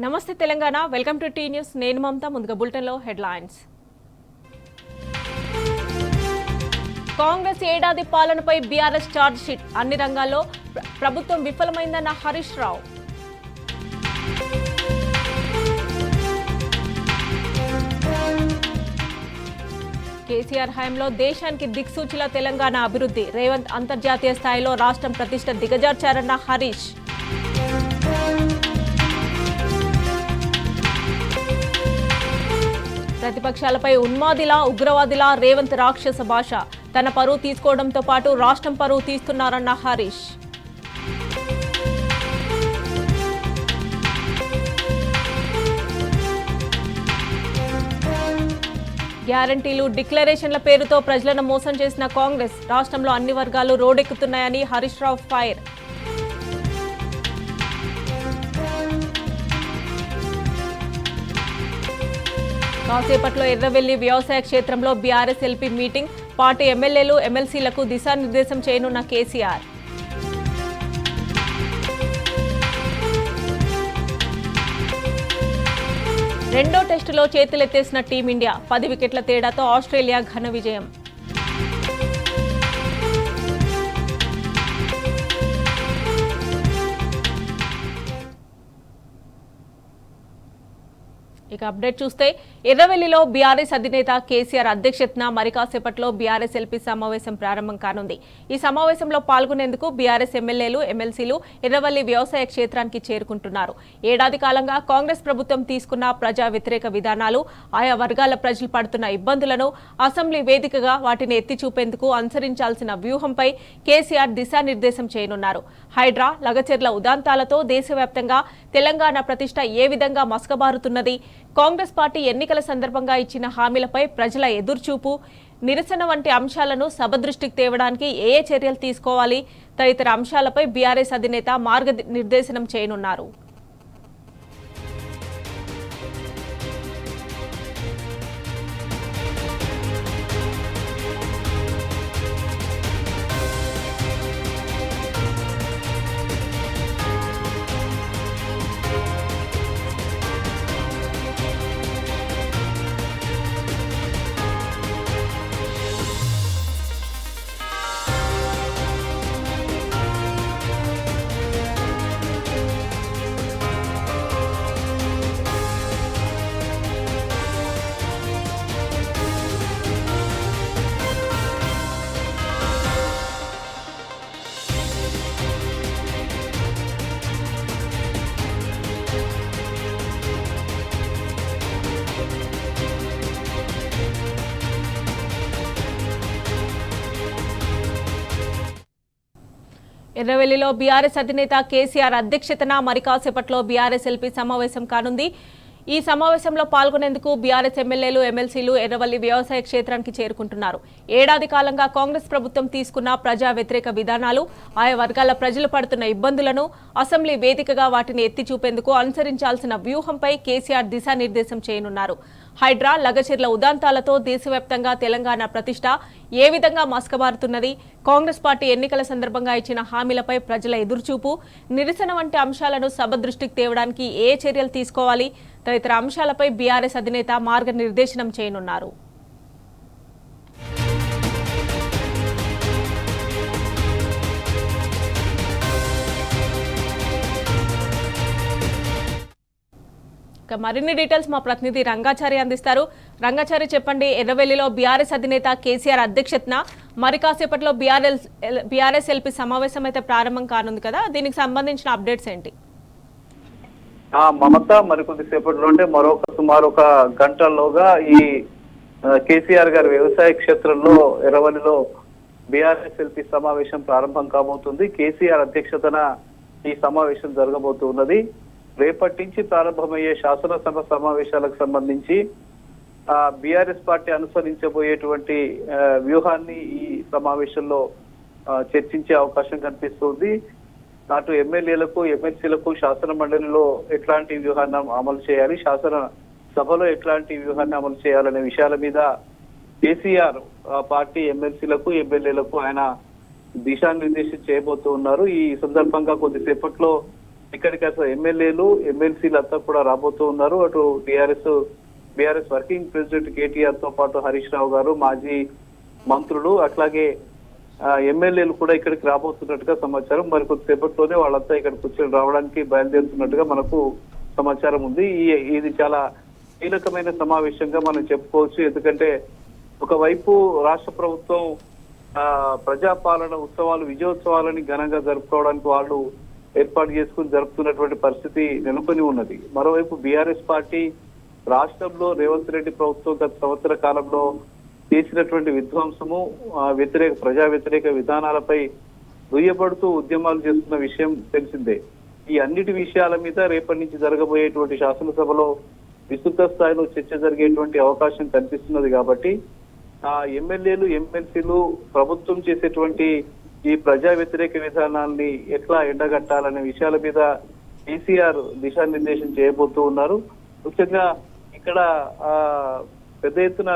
నమస్తే Telangana welcome to T news నేను మమతా ముందుగా బులెటిన్ లో హెడ్లైన్స్ కాంగ్రెస్ ఏడాది పాలనపై బీఆర్ఎస్ ఛార్జ్ షీట్ అన్ని రంగాల్లో ప్రభుత్వం విఫలమైందన్న హరీష్ రావు కేసీఆర్ హయాంలో దేశానికి దిక్సూచిల తెలంగాణ అభివృద్ధి రేవంత్ అంతర్జాతీయ స్థాయిలో రాష్ట్రం ప్రతిష్ట దిగజార్చారన్న హరీష్ ప్రతిపక్షాలపై ఉన్మాదిలా ఉగ్రవాదిలా రేవంత్ రాక్షస భాష తన పరువు తీసుకోవడంతో పాటు రాష్ట్రం పరువు తీస్తున్నారన్న హరీష్ గ్యారంటీలు డిక్లరేషన్ల పేరుతో ప్రజలను మోసం చేసిన కాంగ్రెస్ రాష్ట్రంలో అన్ని వర్గాలు రోడ్డెక్కుతున్నాయని హరీష్ రావు ఫైర్ కాసేపట్లో ఎర్రవెల్లి వ్యవసాయ క్షేత్రంలో బీఆర్ఎస్ ఎల్పీ మీటింగ్ పార్టీ ఎమ్మెల్యేలు ఎమ్మెల్సీలకు దిశానిర్దేశం చేయనున్న కేసీఆర్ రెండో టెస్టులో చేతులెత్తేసిన టీమిండియా 10 వికెట్ల తేడాతో ఆస్ట్రేలియా ఘన విజయం ఇక అప్డేట్ చూస్తే ఎర్రవెల్లిలో బీఆర్ఎస్ అధినేత కేసీఆర్ అధ్యక్షతన మరి కాసేపట్లో బీఆర్ఎస్ ఎల్పీ సమావేశం ప్రారంభం కానుంది. ఈ సమావేశంలో పాల్గొనేందుకు బీఆర్ఎస్ ఎమ్మెల్యేలు ఎమ్మెల్సీలు ఎర్రవెల్లి వ్యవసాయ క్షేత్రానికి చేరుకుంటున్నారు. ఏడాది కాలంగా కాంగ్రెస్ ప్రభుత్వం తీసుకున్న ప్రజా వ్యతిరేక విధానాలు, ఆయా వర్గాల ప్రజలు పడుతున్న ఇబ్బందులను అసెంబ్లీ వేదికగా వాటిని ఎత్తి చూపేందుకు అనుసరించాల్సిన వ్యూహంపై కేసీఆర్ దిశానిర్దేశం చేయనున్నారు. హైడ్రా, లగచెర్ల ఉదాంతాలతో దేశవ్యాప్తంగా తెలంగాణ ప్రతిష్ట ఏ విధంగా మసకబారుతున్నది, కాంగ్రెస్ పార్టీ ఎన్నికల సందర్భంగా ఇచ్చిన హామీలపై ప్రజల ఎదురుచూపు, నిరసన వంటి అంశాలను సభ దృష్టికి తేవడానికి ఏ చర్యలు తీసుకోవాలి తదితర అంశాలపై బీఆర్ఎస్ అధినేత మార్గనిర్దేశనం చేయనున్నారు. ఎర్రవెల్లిలో బీఆర్ఎస్ అధినేత కేసీఆర్ అధ్యక్షతన మరి కాసేపట్లో బీఆర్ఎస్ ఎల్పీ సమావేశం కానుంది. ఈ సమావేశంలో పాల్గొనేందుకు బీఆర్ఎస్ ఎమ్మెల్యేలు ఎమ్మెల్సీలు ఎర్రవెల్లి వ్యవసాయ క్షేత్రానికి చేరుకుంటున్నారు. ఏడాది కాలంగా కాంగ్రెస్ ప్రభుత్వం తీసుకున్న ప్రజా వ్యతిరేక విధానాలు, ఆయా వర్గాల ప్రజలు పడుతున్న ఇబ్బందులను అసెంబ్లీ వేదికగా వాటిని ఎత్తి చూపేందుకు అనుసరించాల్సిన వ్యూహంపై కేసీఆర్ దిశానిర్దేశం చేయనున్నారు. హైడ్రా, లగచెర్ల ఉదాంతాలతో దేశవ్యాప్తంగా తెలంగాణ ప్రతిష్ట ఏ విధంగా మసకబారుతున్నది, కాంగ్రెస్ పార్టీ ఎన్నికల సందర్భంగా ఇచ్చిన హామీలపై ప్రజల ఎదురుచూపు, నిరసన వంటి అంశాలను సభ దృష్టికి తేవడానికి ఏ చర్యలు తీసుకోవాలి తదితర అంశాలపై బీఆర్ఎస్ అధినేత మార్గనిర్దేశనం చేయనున్నారు. మరిన్ని డీటెయిల్స్ మా ప్రతినిధి రంగాచారి అందిస్తారు. రంగాచారి చెప్పండి, ఎర్రవెల్లిలో బీఆర్ఎస్ అధినేత కేసీఆర్ అధ్యక్షతన మరి కాసేపట్లో బీఆర్ఎస్ ఎల్పీ సమావేశం అయితే ప్రారంభం కానుంది కదా, దీనికి సంబంధించిన అప్డేట్స్ ఏంటి? మమత మరికొద్దిసేపట్లో అంటే సుమారు ఒక గంటలోగా ఈ కేసీఆర్ గారి వ్యవసాయ క్షేత్రంలో ఎర్రవల్లిలో బీఆర్ఎస్ ఎల్పీ సమావేశం ప్రారంభం కాబోతుంది. కేసీఆర్ అధ్యక్షతన ఈ సమావేశం జరగబోతున్నది. రేపటి నుంచి ప్రారంభమయ్యే శాసనసభ సమావేశాలకు సంబంధించి బీఆర్ఎస్ పార్టీ అనుసరించబోయేటువంటి వ్యూహాన్ని ఈ సమావేశంలో చర్చించే అవకాశం కనిపిస్తుంది. అటు ఎమ్మెల్యేలకు, ఎమ్మెల్సీలకు శాసన మండలిలో ఎట్లాంటి వ్యూహాన్ని అమలు చేయాలి, శాసన సభలో ఎట్లాంటి వ్యూహాన్ని అమలు చేయాలనే విషయాల మీద కేసీఆర్ పార్టీ ఎమ్మెల్సీలకు, ఎమ్మెల్యేలకు ఆయన దిశానిర్దేశం చేయబోతూ ఉన్నారు. ఈ సందర్భంగా కొద్దిసేపట్లో ఇక్కడికి అసలు ఎమ్మెల్యేలు ఎమ్మెల్సీలు అంతా కూడా రాబోతూ ఉన్నారు. అటు బీఆర్ఎస్ వర్కింగ్ ప్రెసిడెంట్ కేటీఆర్ తో పాటు హరీష్ రావు గారు, మాజీ మంత్రులు, అట్లాగే ఎమ్మెల్యేలు కూడా ఇక్కడికి రాబోతున్నట్టుగా సమాచారం. మరి కొద్దిసేపట్లోనే వాళ్ళంతా ఇక్కడికి వచ్చి రావడానికి బయలుదేరుతున్నట్టుగా మనకు సమాచారం ఉంది. ఇది చాలా కీలకమైన సమావేశంగా మనం చెప్పుకోవచ్చు. ఎందుకంటే ఒకవైపు రాష్ట్ర ప్రభుత్వం ప్రజాపాలన ఉత్సవాలు, విజయోత్సవాలని ఘనంగా జరుపుకోవడానికి వాళ్ళు ఏర్పాటు చేసుకుని జరుపుతున్నటువంటి పరిస్థితి నెలకొని ఉన్నది. మరోవైపు బీఆర్ఎస్ పార్టీ రాష్ట్రంలో రేవంత్ రెడ్డి ప్రభుత్వం గత సంవత్సర కాలంలో చేసినటువంటి విధ్వంసము, ప్రజా వ్యతిరేక విధానాలపై దుయ్యబడుతూ ఉద్యమాలు చేస్తున్న విషయం తెలిసిందే. ఈ అన్నిటి విషయాల మీద రేపటి నుంచి జరగబోయేటువంటి శాసనసభలో విస్తృత స్థాయిలో చర్చ జరిగేటువంటి అవకాశం కనిపిస్తున్నది. కాబట్టి ఎమ్మెల్యేలు ఎమ్మెల్సీలు ప్రభుత్వం చేసేటువంటి ఈ ప్రజా వ్యతిరేక విధానాన్ని ఎట్లా ఎండగట్టాలనే విషయాల మీద కేసీఆర్ దిశానిర్దేశం చేయబోతూ ఉన్నారు. ముఖ్యంగా ఇక్కడ పెద్ద ఎత్తున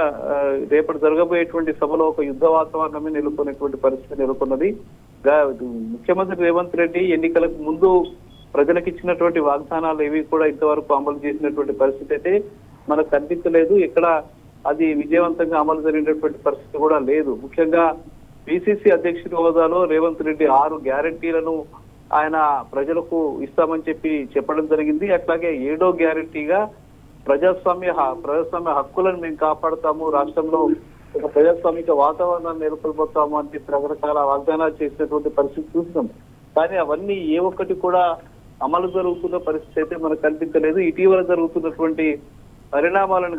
రేపటి జరగబోయేటువంటి సభలో ఒక యుద్ధ వాతావరణమే నెలకొనేటువంటి పరిస్థితి నెలకొన్నది. ముఖ్యమంత్రి రేవంత్ రెడ్డి ఎన్నికలకు ముందు ప్రజలకు ఇచ్చినటువంటి వాగ్దానాలు ఏవి కూడా ఇంతవరకు అమలు చేసినటువంటి పరిస్థితి అయితే మనకు కనిపించలేదు. ఇక్కడ అది విజయవంతంగా అమలు జరిగినటువంటి పరిస్థితి కూడా లేదు. ముఖ్యంగా పిసిసి అధ్యక్షుడి హోదాలో రేవంత్ రెడ్డి 6 గ్యారంటీలను ఆయన ప్రజలకు ఇస్తామని చెప్పడం జరిగింది. అట్లాగే 7వ గ్యారంటీగా ప్రజాస్వామ్య హక్కులను మేము కాపాడుతాము, రాష్ట్రంలో ఒక ప్రజాస్వామిక వాతావరణాన్ని నెలకొల్పోతాము అని రకరకాల వాగ్దానాలు చేసినటువంటి పరిస్థితి చూస్తున్నాం. కానీ అవన్నీ ఏ ఒక్కటి కూడా అమలు జరుగుతున్న పరిస్థితి అయితే మనకు కనిపించలేదు. ఇటీవల జరుగుతున్నటువంటి పరిణామాలను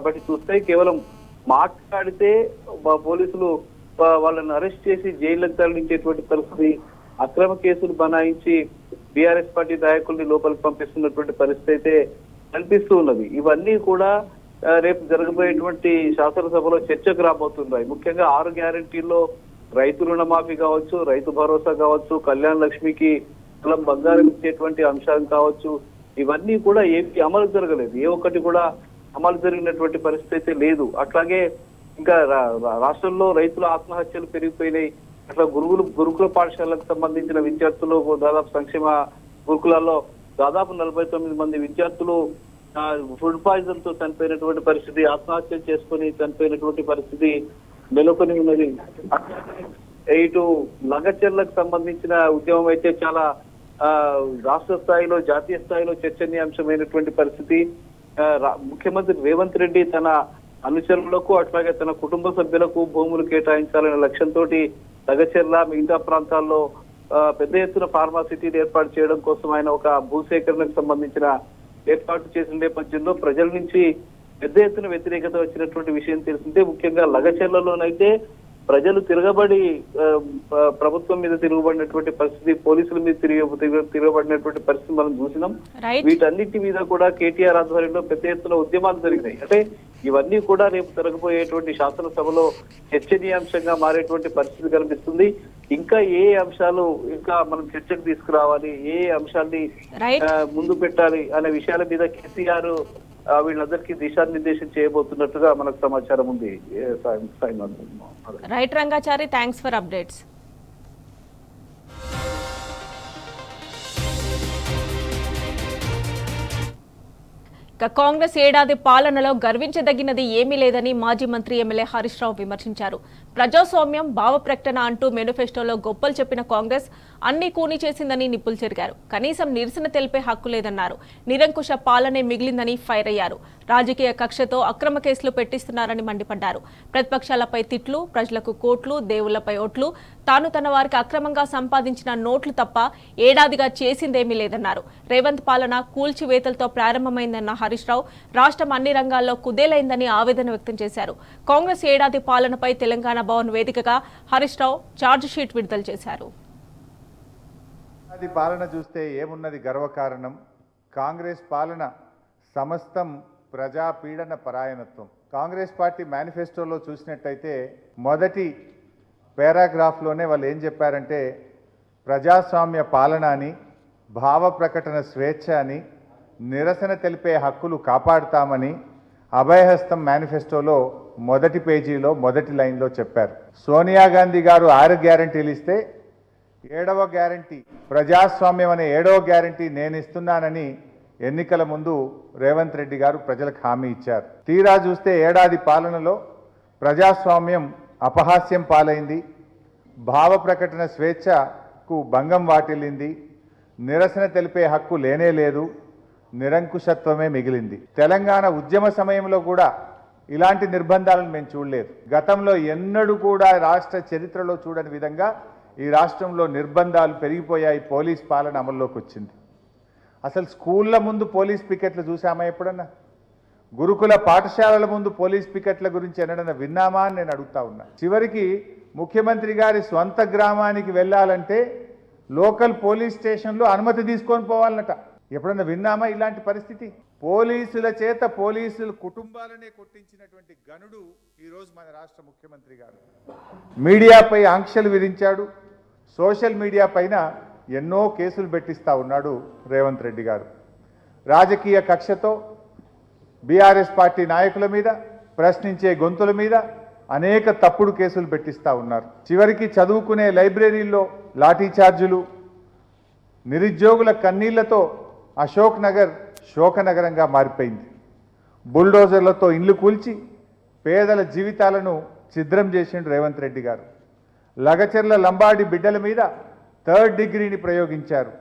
బట్టి చూస్తే కేవలం మాట్లాడితే పోలీసులు వాళ్ళని అరెస్ట్ చేసి జైళ్లకు తరలించేటువంటి పరిస్థితి, అక్రమ కేసులు బనాయించి బీఆర్ఎస్ పార్టీ నాయకుల్ని లోపలికి పంపిస్తున్నటువంటి పరిస్థితి అయితే కనిపిస్తూ ఉన్నది. ఇవన్నీ కూడా రేపు జరగబోయేటువంటి శాసనసభలో చర్చకు రాబోతున్నాయి. ముఖ్యంగా 6 గ్యారంటీల్లో రైతు రుణమాఫీ కావచ్చు, రైతు భరోసా కావచ్చు, కళ్యాణ లక్ష్మికి కులం బంగారం ఇచ్చేటువంటి అంశాలు కావచ్చు, ఇవన్నీ కూడా ఏమి అమలు జరగలేదు. ఏ ఒక్కటి కూడా అమలు జరిగినటువంటి పరిస్థితి అయితే లేదు. అట్లాగే ఇంకా రాష్ట్రంలో రైతుల ఆత్మహత్యలు పెరిగిపోయినాయి. అట్లా గురుకుల పాఠశాలకు సంబంధించిన విద్యార్థులు దాదాపు సంక్షేమ గురుకులాల్లో దాదాపు 49 మంది విద్యార్థులు ఫుడ్ పాయిజన్ తో చనిపోయినటువంటి పరిస్థితి, ఆత్మహత్యలు చేసుకుని చనిపోయినటువంటి పరిస్థితి నెలకొని ఉన్నది. ఇటు లగచర్లకు సంబంధించిన ఉద్యమం అయితే చాలా రాష్ట్ర స్థాయిలో, జాతీయ స్థాయిలో చర్చనీయాంశమైనటువంటి పరిస్థితి. ముఖ్యమంత్రి రేవంత్ రెడ్డి తన అనుచరులకు అట్లాగే తన కుటుంబ సభ్యులకు భూములు కేటాయించాలనే లక్ష్యంతో లగచర్ల మిగతా ప్రాంతాల్లో పెద్ద ఎత్తున ఫార్మాసిటీలు ఏర్పాటు చేయడం కోసం ఆయన ఒక భూసేకరణకు సంబంధించిన ఏర్పాటు చేసిన నేపథ్యంలో ప్రజల నుంచి పెద్ద ఎత్తున వ్యతిరేకత వచ్చినటువంటి విషయం తెలిసిందే. ముఖ్యంగా లగచర్లలోనైతే ప్రజలు తిరగబడి ప్రభుత్వం మీద తిరగబడినటువంటి పరిస్థితి, పోలీసుల మీద తిరగబడినటువంటి పరిస్థితి మనం చూసినాం. వీటన్నిటి మీద కూడా కేటీఆర్ ఆధ్వర్యంలో పెద్ద ఎత్తున ఉద్యమాలు జరిగినాయి. అంటే ఇవన్నీ కూడా రేపు జరగబోయేటువంటి శాసనసభలో చర్చనీయాంశంగా మారేటువంటి పరిస్థితి కనిపిస్తుంది. ఇంకా ఏ అంశాలు ఇంకా మనం చర్చకు తీసుకురావాలి, ఏ అంశాన్ని ముందు పెట్టాలి అనే విషయాల మీద కేసీఆర్ వీళ్ళందరికీ దిశానిర్దేశం చేయబోతున్నట్టుగా మనకు సమాచారం ఉంది. Right Rangachari, thanks for updates. Congress ఏడాది పాలనలో గర్వించదగినది ఏమీ లేదని మాజీ మంత్రి ఎమ్మెల్యే హరీష్ రావు విమర్శించారు. ప్రజాస్వామ్యం, భావ ప్రకటన అంటూ మేనిఫెస్టోలో గొప్పలు చెప్పిన కాంగ్రెస్ అన్ని కూని చేసిందని నిప్పులు చెరిగారు. కనీసం నిరసన తెలిపే హక్కు లేదన్నారు. నిరంకుశ పాలనే మిగిలిందని ఫైర్ అయ్యారు. రాజకీయ కక్షతో అక్రమ కేసులు పెట్టిస్తున్నారని మండిపడ్డారు. ప్రతిపక్షాలపై తిట్లు, ప్రజలకు కోట్లు, దేవుళ్లపై ఓట్లు, తాను తన వారికి అక్రమంగా సంపాదించిన నోట్లు తప్ప ఏడాదిగా చేసిందేమీ లేదన్నారు. రేవంత్ పాలన కూల్చివేతలతో ప్రారంభమైందన్న హరీష్ రావు రాష్ట్రం అన్ని రంగాల్లో కుదేలైందని ఆవేదన వ్యక్తం చేశారు. కాంగ్రెస్ ఏడాది పాలనపై తెలంగాణ భవన్ వేదికగా హరీష్ రావు ఛార్జ్ షీట్ విడుదల చేశారు. పాలన చూస్తే ఏమున్నది గర్వకారణం? కాంగ్రెస్ పాలన సమస్తం ప్రజాపీడన పరాయణత్వం. కాంగ్రెస్ పార్టీ మేనిఫెస్టోలో చూసినట్టయితే మొదటి పారాగ్రాఫ్లోనే వాళ్ళు ఏం చెప్పారంటే ప్రజాస్వామ్య పాలన అని, భావ ప్రకటన స్వేచ్ఛ అని, నిరసన తెలిపే హక్కులు కాపాడుతామని అభయహస్తం మేనిఫెస్టోలో మొదటి పేజీలో మొదటి లైన్లో చెప్పారు. సోనియా గాంధీ గారు 6 గ్యారంటీలు ఇస్తే ఏడవ గ్యారంటీ ప్రజాస్వామ్యం అనే ఏడవ గ్యారంటీ నేను ఇస్తున్నానని ఎన్నికల ముందు రేవంత్ రెడ్డి గారు ప్రజలకు హామీ ఇచ్చారు. తీరా చూస్తే ఏడాది పాలనలో ప్రజాస్వామ్యం అపహాస్యం పాలైంది, భావ ప్రకటన స్వేచ్ఛకు భంగం వాటిల్లింది, నిరసన తెలిపే హక్కు లేనే లేదు, నిరంకుశత్వమే మిగిలింది. తెలంగాణ ఉద్యమ సమయంలో కూడా ఇలాంటి నిర్బంధాలను మేము చూడలేదు. గతంలో ఎన్నడూ కూడా రాష్ట్ర చరిత్రలో చూడని విధంగా ఈ రాష్ట్రంలో నిర్బంధాలు పెరిగిపోయాయి. పోలీస్ పాలన అమల్లోకి వచ్చింది. అసలు స్కూళ్ళ ముందు పోలీస్ పికెట్లు చూసామా ఎప్పుడన్నా? గురుకుల పాఠశాలల ముందు పోలీస్ పికెట్ల గురించి ఎన్నడన్నా విన్నామా అని నేను అడుగుతా ఉన్నా. చివరికి ముఖ్యమంత్రి గారి స్వంత గ్రామానికి వెళ్ళాలంటే లోకల్ పోలీస్ స్టేషన్లో అనుమతి తీసుకొని పోవాలన్నట. ఎప్పుడన్నా విన్నామా ఇలాంటి పరిస్థితి? పోలీసుల చేత పోలీసుల కుటుంబాలనే కొట్టించినటువంటి గనుడు ఈరోజు మన రాష్ట్ర ముఖ్యమంత్రి గారు. మీడియాపై ఆంక్షలు విధించాడు. సోషల్ మీడియా పైన ఎన్నో కేసులు పెట్టిస్తా ఉన్నాడు రేవంత్ రెడ్డి గారు. రాజకీయ కక్షతో బీఆర్ఎస్ పార్టీ నాయకుల మీద, ప్రశ్నించే గొంతుల మీద అనేక తప్పుడు కేసులు పెట్టిస్తా ఉన్నారు. చివరికి చదువుకునే లైబ్రరీల్లో లాఠీ చార్జులు, నిరుద్యోగుల కన్నీళ్లతో అశోక్ నగర్ శోకనగరంగా మారిపోయింది. బుల్డోజర్లతో ఇండ్లు కూల్చి పేదల జీవితాలను ఛిద్రం చేసిండు రేవంత్ రెడ్డి గారు. లగచెర్ల లంబాడి బిడ్డల మీద 3rd డిగ్రీని ప్రయోగించారు.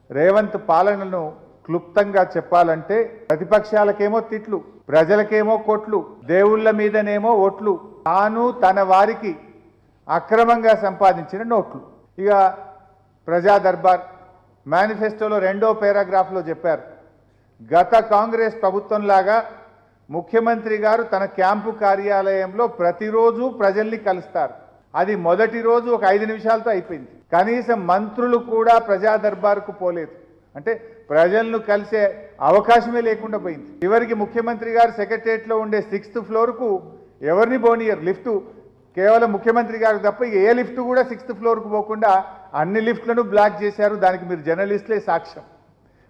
రేవంత్ పాలనను క్లుప్తంగా చెప్పాలంటే ప్రతిపక్షాలకేమో తిట్లు, ప్రజలకేమో కొట్లు, దేవుళ్ళ మీదనేమో ఓట్లు, తాను తన వారికి అక్రమంగా సంపాదించిన నోట్లు. ఇక ప్రజా దర్బార్ మేనిఫెస్టోలో 2వ పారాగ్రాఫ్లో చెప్పారు, గత కాంగ్రెస్ ప్రభుత్వంలాగా ముఖ్యమంత్రి గారు తన క్యాంపు కార్యాలయంలో ప్రతిరోజు ప్రజల్ని కలుస్తారు. అది మొదటి రోజు ఒక 5 నిమిషాలతో అయిపోయింది. కనీసం మంత్రులు కూడా ప్రజా దర్బార్కు పోలేదు. అంటే ప్రజలను కలిసే అవకాశమే లేకుండా పోయింది. చివరికి ముఖ్యమంత్రి గారు సెక్రటరియట్లో ఉండే 6th ఫ్లోర్కు ఎవరిని పోనీయరు. లిఫ్టు కేవలం ముఖ్యమంత్రి గారు తప్ప ఏ లిఫ్ట్ కూడా 6th ఫ్లోర్కు పోకుండా అన్ని లిఫ్ట్లను బ్లాక్ చేశారు. దానికి మీరు జర్నలిస్టులే సాక్ష్యం.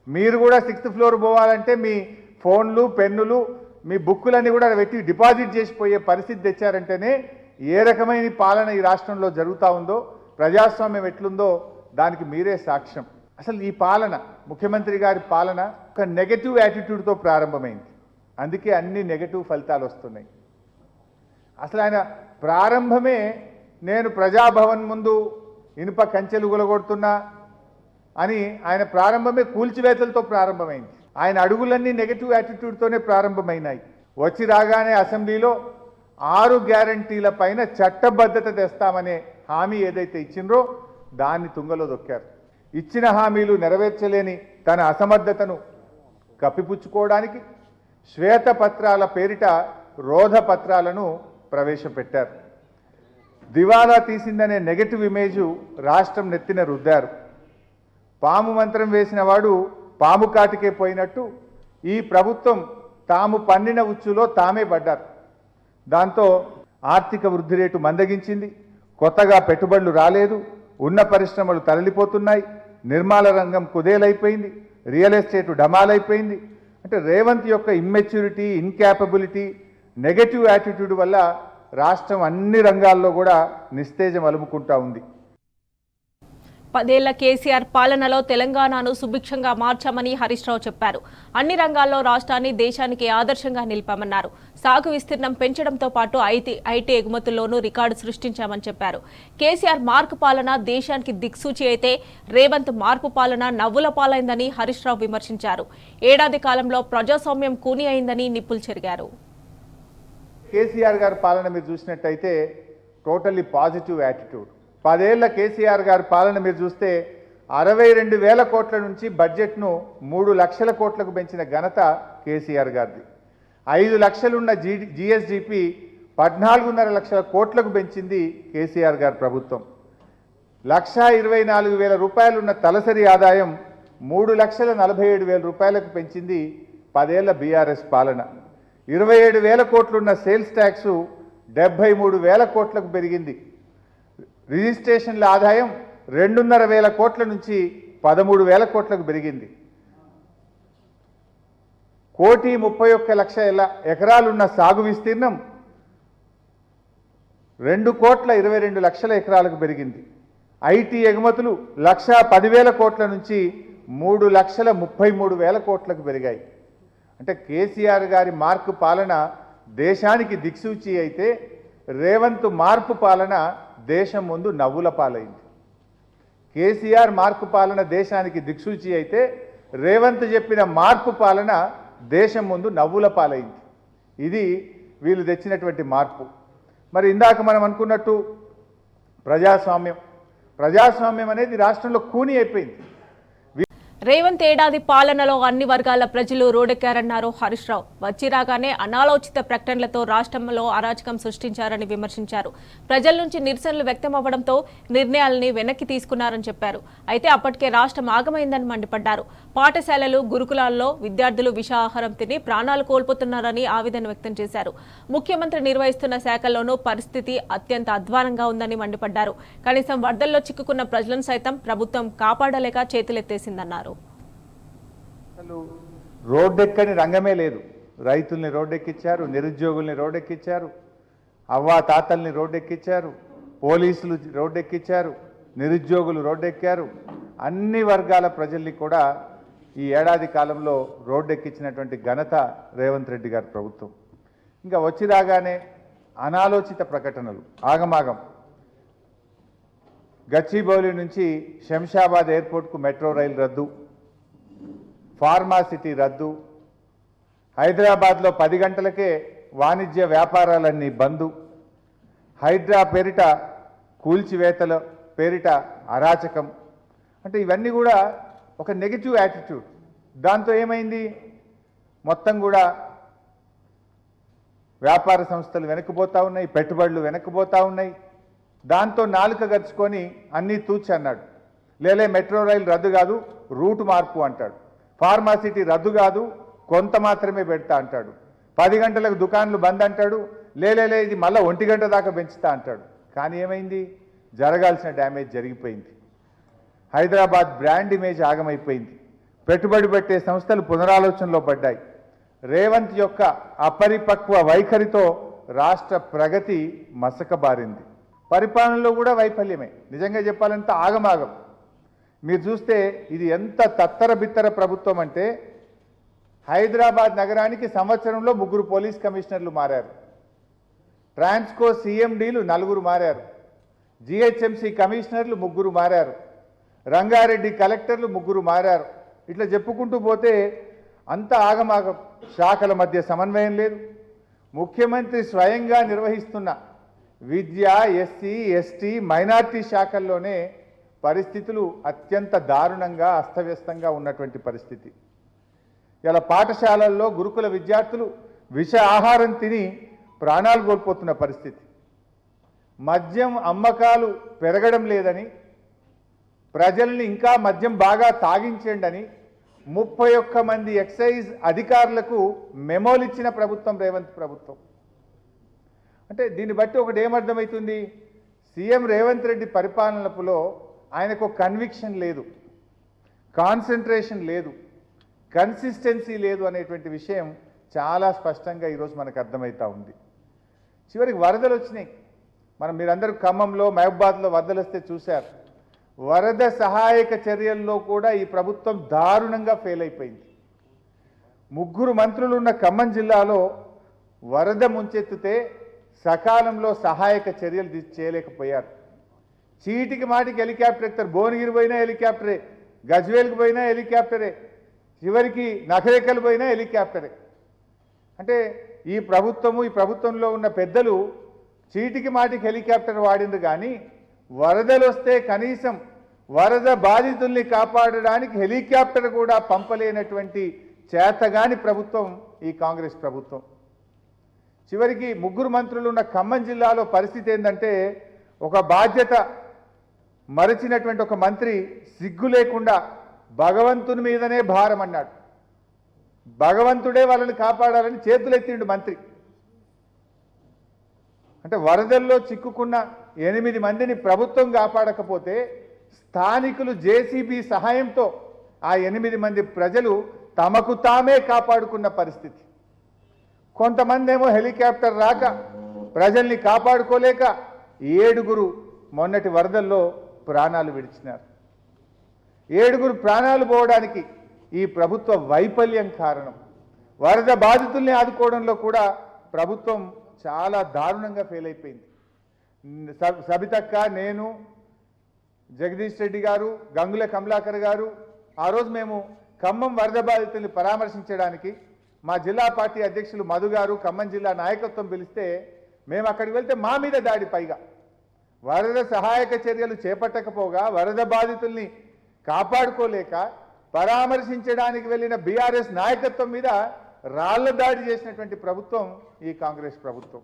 మీరు కూడా 6th ఫ్లోర్ పోవాలంటే మీ ఫోన్లు, పెన్నులు, మీ బుక్కులన్నీ కూడా పెట్టి డిపాజిట్ చేసిపోయే పరిస్థితి తెచ్చారంటేనే ఏ రకమైన పాలన ఈ రాష్ట్రంలో జరుగుతూ ఉందో, ప్రజాస్వామ్యం ఎట్లుందో దానికి మీరే సాక్ష్యం. అసలు ఈ పాలన, ముఖ్యమంత్రి గారి పాలన ఒక నెగటివ్ యాటిట్యూడ్తో ప్రారంభమైంది. అందుకే అన్ని నెగటివ్ ఫలితాలు వస్తున్నాయి. అసలు ఆయన ప్రారంభమే నేను ప్రజాభవన్ ముందు ఇనుప కంచెలు గులగొడుతున్నా అని ఆయన ప్రారంభమే కూల్చివేతలతో ప్రారంభమైంది. ఆయన అడుగులన్నీ నెగటివ్ యాటిట్యూడ్తోనే ప్రారంభమైనాయి. వచ్చి రాగానే అసెంబ్లీలో 6 గ్యారంటీల పైన చట్టబద్ధత తెస్తామనే హామీ ఏదైతే ఇచ్చిండ్రో దాన్ని తుంగలో దొక్కారు. ఇచ్చిన హామీలు నెరవేర్చలేని తన అసమర్థతను కప్పిపుచ్చుకోవడానికి శ్వేతపత్రాల పేరిట రోధ పత్రాలను ప్రవేశపెట్టారు. దివాలా తీసిందనే నెగటివ్ ఇమేజు రాష్ట్రం నెత్తిన రుద్దారు. పాము మంత్రం వేసిన వాడు పాము కాటికే పోయినట్టు ఈ ప్రభుత్వం తాము పన్నిన ఉచ్చులో తామే పడ్డారు. దాంతో ఆర్థిక వృద్ధి రేటు మందగించింది, కొత్తగా పెట్టుబడులు రాలేదు, ఉన్న పరిశ్రమలు తరలిపోతున్నాయి, నిర్మాణ రంగం కుదేలైపోయింది, రియల్ ఎస్టేట్ డమాలైపోయింది. అంటే రేవంత్ యొక్క ఇమ్మెచ్యూరిటీ, ఇన్క్యాపబిలిటీ, నెగటివ్ యాటిట్యూడ్ వల్ల రాష్ట్రం అన్ని రంగాల్లో కూడా నిస్తేజం అలుముకుంటా ఉంది. 10 ఏళ్ల కేసీఆర్ పాలనలో తెలంగాణను సుభిక్షంగా మార్చామని హరీష్ రావు చెప్పారు. అన్ని రంగాల్లో రాష్ట్రాన్ని దేశానికి ఆదర్శంగా నిలిపామన్నారు. సాగు విస్తీర్ణం పెంచడంతో పాటు ఐటీ ఎగుమతుల్లోనూ రికార్డు సృష్టించామని చెప్పారు. కేసీఆర్ మార్పు పాలన దేశానికి దిక్సూచి అయితే రేవంత్ మార్పు పాలన నవ్వుల పాలైందని హరీష్ రావు విమర్శించారు. ఏడాది కాలంలో ప్రజాస్వామ్యం కూని అయిందని నిప్పులు చెరిగారు. కేసీఆర్ గారి పాలన మీరు చూసినట్టయితే టోటల్లీ పాజిటివ్ యాటిట్యూడ్. 10 ఏళ్ల కేసీఆర్ గారి పాలన మీరు చూస్తే 62,000 కోట్ల నుంచి బడ్జెట్ను 3 లక్షల కోట్లకు పెంచిన ఘనత కేసీఆర్ గారిది. 5 లక్షలున్న జిఎస్డిపి 14.5 లక్షల కోట్లకు పెంచింది కేసీఆర్ గారి ప్రభుత్వం. 1,24,000 రూపాయలున్న తలసరి ఆదాయం 3,47,000 రూపాయలకు పెంచింది 10 ఏళ్ల బీఆర్ఎస్ పాలన. 27,000 కోట్లున్న సేల్స్ ట్యాక్సు 73,000 కోట్లకు పెరిగింది. రిజిస్ట్రేషన్ల ఆదాయం 2,500 కోట్ల నుంచి 13,000 కోట్లకు పెరిగింది. 1,31,00,000 ఎకరాలున్న సాగు విస్తీర్ణం 2,22,00,000 ఎకరాలకు పెరిగింది. ఐటీ ఎగుమతులు 1,10,000 కోట్ల నుంచి 3,33,000 కోట్లకు పెరిగాయి. అంటే కేసీఆర్ గారి మార్కు పాలన దేశానికి దిక్సూచి అయితే రేవంత్ మార్పు పాలన దేశం ముందు నవ్వుల పాలైంది. కేసీఆర్ మార్పు పాలన దేశానికి దిక్సూచి అయితే రేవంత్ చెప్పిన మార్పు పాలన దేశం ముందు నవ్వుల పాలైంది. ఇది వీళ్ళు తెచ్చినటువంటి మార్పు. మరి ఇందాక మనం అనుకున్నట్టు ప్రజాస్వామ్యం అనేది రాష్ట్రంలో కూని అయిపోయింది. రేవంత్ ఏడాది పాలనలో అన్ని వర్గాల ప్రజలు రోడ్డెక్కారన్నారు హరీష్ రావు. వచ్చి రాగానే అనాలోచిత ప్రకటనలతో రాష్ట్రంలో అరాచకం సృష్టించారని విమర్శించారు. ప్రజల నుంచి నిరసనలు వ్యక్తమవ్వడంతో నిర్ణయాలని వెనక్కి తీసుకున్నారని చెప్పారు. అయితే అప్పటికే రాష్ట్రం ఆగమైందని మండిపడ్డారు. పాఠశాలలు, గురుకులాల్లో విద్యార్థులు విషాహారం తిని ప్రాణాలు కోల్పోతున్నారని ఆవేదన వ్యక్తం చేశారు. ముఖ్యమంత్రి నిర్వహిస్తున్న శాఖల్లోనూ పరిస్థితి అత్యంత అధ్వానంగా ఉందని మండిపడ్డారు. కనీసం వరదల్లో చిక్కుకున్న ప్రజలను సైతం ప్రభుత్వం కాపాడలేక చేతులెత్తేసిందన్నారు. రోడ్డెక్కని రంగమే లేదు. రైతుల్ని రోడ్డెక్కించారు, నిరుద్యోగుల్ని రోడ్డెక్కించారు, అవ్వా తాతల్ని రోడ్డెక్కించారు, పోలీసులు రోడ్డెక్కించారు, నిరుద్యోగులు రోడ్డెక్కారు. అన్ని వర్గాల ప్రజల్ని కూడా ఈ ఏడాది కాలంలో రోడ్డెక్కించినటువంటి ఘనత రేవంత్ రెడ్డి గారి ప్రభుత్వం. ఇంకా వచ్చి రాగానే అనాలోచిత ప్రకటనలు, ఆగమాగం. గచ్చిబౌలి నుంచి శంషాబాద్ ఎయిర్పోర్ట్కు మెట్రో రైలు రద్దు, ఫార్మా సిటీ రద్దు, హైదరాబాద్లో 10 గంటలకే వాణిజ్య వ్యాపారాలన్నీ బందు, హైడ్రా పేరిట కూల్చివేతల పేరిట అరాచకం. అంటే ఇవన్నీ కూడా ఒక నెగిటివ్ యాటిట్యూడ్. దాంతో ఏమైంది? మొత్తం కూడా వ్యాపార సంస్థలు వెనక్కిపోతూ ఉన్నాయి, పెట్టుబడులు వెనక్కిపోతూ ఉన్నాయి. దాంతో నాలుక గరుచుకొని అన్నీ తూచి అన్నాడు. లేలే మెట్రో రైలు రద్దు కాదు, రూట్ మార్పు అంటాడు. ఫార్మాసిటీ రద్దు కాదు, కొంత మాత్రమే పెడతా అంటాడు. 10 గంటలకు దుకాణాలు బంద్ అంటాడు. లేలే ఇది మళ్ళీ 1 గంట దాకా పెంచుతా అంటాడు. కానీ ఏమైంది? జరగాల్సిన డ్యామేజ్ జరిగిపోయింది. హైదరాబాద్ బ్రాండ్ ఇమేజ్ ఆగమైపోయింది. పెట్టుబడి పెట్టే సంస్థలు పునరాలోచనలో పడ్డాయి. రేవంత్ యొక్క అపరిపక్వ వైఖరితో రాష్ట్ర ప్రగతి మసకబారింది. పరిపాలనలో కూడా వైఫల్యమే. నిజంగా చెప్పాలంటే ఆగమాగం. మీరు చూస్తే ఇది ఎంత తత్తర బిత్తర ప్రభుత్వం అంటే, హైదరాబాద్ నగరానికి సంవత్సరంలో 3 పోలీస్ కమిషనర్లు మారారు, ట్రాన్స్కో సిఎండీలు 4 మారారు, జిహెచ్ఎంసీ కమిషనర్లు 3 మారారు, రంగారెడ్డి కలెక్టర్లు 3 మారారు. ఇట్లా చెప్పుకుంటూ పోతే అంత ఆగమాగం. శాఖల మధ్య సమన్వయం లేదు. ముఖ్యమంత్రి స్వయంగా నిర్వహిస్తున్న విద్య, ఎస్సీ, ఎస్టీ, మైనార్టీ శాఖల్లోనే పరిస్థితులు అత్యంత దారుణంగా అస్తవ్యస్తంగా ఉన్నటువంటి పరిస్థితి. ఇలా పాఠశాలల్లో గురుకుల విద్యార్థులు విష ఆహారం తిని ప్రాణాలు కోల్పోతున్న పరిస్థితి. మద్యం అమ్మకాలు పెరగడం లేదని, ప్రజల్ని ఇంకా మద్యం బాగా తాగించండి అని 31 మంది ఎక్సైజ్ అధికారులకు మెమోలు ఇచ్చిన ప్రభుత్వం రేవంత్ ప్రభుత్వం. అంటే దీన్ని బట్టి ఒకటి ఏమర్థమవుతుంది? సీఎం రేవంత్ రెడ్డి పరిపాలనలో ఆయనకు కన్విక్షన్ లేదు, కాన్సన్ట్రేషన్ లేదు, కన్సిస్టెన్సీ లేదు అనేటువంటి విషయం చాలా స్పష్టంగా ఈరోజు మనకు అర్థమవుతూ ఉంది. చివరికి వరదలు వచ్చినాయి. మీరందరూ ఖమ్మంలో, మహబూబాద్లో వరదలు వస్తే చూశారు. వరద సహాయక చర్యల్లో కూడా ఈ ప్రభుత్వం దారుణంగా ఫెయిల్ అయిపోయింది. 3 మంత్రులు ఉన్న ఖమ్మం జిల్లాలో వరద ముంచెత్తితే సకాలంలో సహాయక చర్యలు చేయలేకపోయారు. చీటికి మాటికి హెలికాప్టర్ ఎక్కుతారు. భువనగిరి పోయినా హెలికాప్టరే, గజ్వేల్కి పోయినా హెలికాప్టరే, చివరికి నఖరేకల్ పోయినా హెలికాప్టరే. అంటే ఈ ప్రభుత్వంలో ఉన్న పెద్దలు చీటికి మాటికి హెలికాప్టర్ వాడింది, కానీ వరదలు వస్తే కనీసం వరద బాధితుల్ని కాపాడడానికి హెలికాప్టర్ కూడా పంపలేనటువంటి చేతగాని ప్రభుత్వం ఈ కాంగ్రెస్ ప్రభుత్వం. చివరికి 3 మంత్రులు ఉన్న ఖమ్మం జిల్లాలో పరిస్థితి ఏంటంటే, ఒక బాధ్యత మరచినటువంటి ఒక మంత్రి సిగ్గు లేకుండా భగవంతుని మీదనే భారం అన్నాడు. భగవంతుడే వాళ్ళని కాపాడాలని చేతులెత్తిండు మంత్రి. అంటే వరదల్లో చిక్కుకున్న 8 మందిని ప్రభుత్వం కాపాడకపోతే స్థానికులు జేసీబీ సహాయంతో ఆ 8 మంది ప్రజలు తమకు తామే కాపాడుకున్న పరిస్థితి. కొంతమంది ఏమో హెలికాప్టర్ రాక ప్రజల్ని కాపాడుకోలేక 7 మొన్నటి వరదల్లో ప్రాణాలు విడిచినారు. 7 ప్రాణాలు పోవడానికి ఈ ప్రభుత్వ వైఫల్యం కారణం. వరద బాధితుల్ని ఆదుకోవడంలో కూడా ప్రభుత్వం చాలా దారుణంగా ఫెయిల్ అయిపోయింది. సబితక్క, నేను, జగదీష్ రెడ్డి గారు, గంగుల కమలాకర్ గారు ఆ రోజు మేము ఖమ్మం వరద బాధితుల్ని పరామర్శించడానికి మా జిల్లా పార్టీ అధ్యక్షులు మధు గారు, ఖమ్మం జిల్లా నాయకత్వం పిలిస్తే మేము అక్కడికి వెళ్తే మా మీద దాడి. పైగా వరద సహాయక చర్యలు చేపట్టకపోగా వరద బాధితుల్ని కాపాడుకోలేక పరామర్శించడానికి వెళ్ళిన బీఆర్ఎస్ నాయకత్వం మీద రాళ్ల దాడి చేసినటువంటి ప్రభుత్వం ఈ కాంగ్రెస్ ప్రభుత్వం.